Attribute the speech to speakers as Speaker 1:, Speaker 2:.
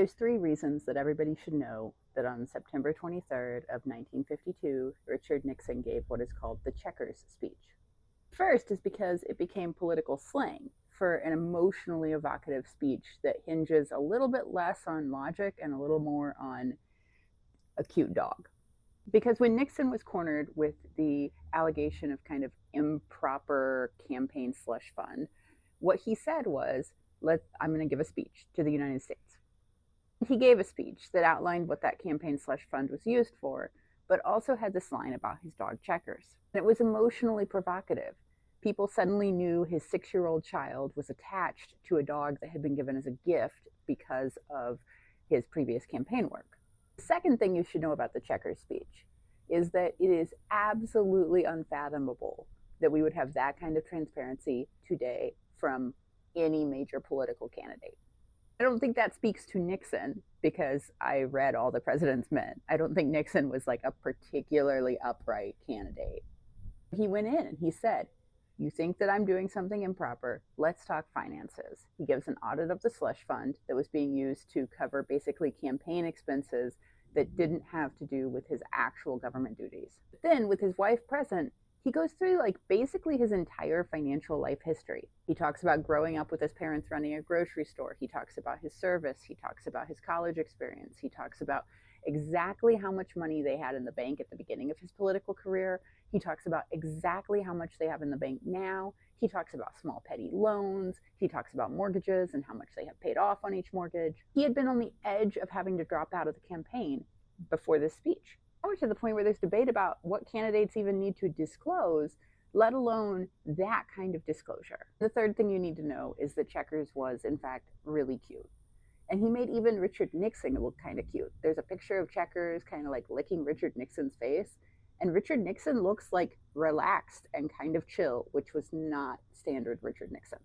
Speaker 1: There's three reasons that everybody should know that on September 23rd of 1952, Richard Nixon gave what is called the Checkers speech. First is because it became political slang for an emotionally evocative speech that hinges a little bit less on logic and a little more on a cute dog. Because when Nixon was cornered with the allegation of kind of improper campaign slush fund, what he said was, I'm going to give a speech to the United States. He gave a speech that outlined what that campaign slush fund was used for, but also had this line about his dog Checkers. It was emotionally provocative. People suddenly knew his 6-year-old child was attached to a dog that had been given as a gift because of his previous campaign work. The second thing you should know about the Checkers speech is that it is absolutely unfathomable that we would have that kind of transparency today from any major political candidate. I don't think that speaks to Nixon because I read All the President's Men. I don't think Nixon was like a particularly upright candidate. He went in and he said, "You think that I'm doing something improper? Let's talk finances." He gives an audit of the slush fund that was being used to cover basically campaign expenses that didn't have to do with his actual government duties. But then, with his wife present, he goes through like basically his entire financial life history. He talks about growing up with his parents running a grocery store. He talks about his service. He talks about his college experience. He talks about exactly how much money they had in the bank at the beginning of his political career. He talks about exactly how much they have in the bank now. He talks about small petty loans. He talks about mortgages and how much they have paid off on each mortgage. He had been on the edge of having to drop out of the campaign before this speech. We're to the point where there's debate about what candidates even need to disclose, let alone that kind of disclosure. The third thing you need to know is that Checkers was, in fact, really cute. And he made even Richard Nixon look kind of cute. There's a picture of Checkers kind of like licking Richard Nixon's face. And Richard Nixon looks like relaxed and kind of chill, which was not standard Richard Nixon.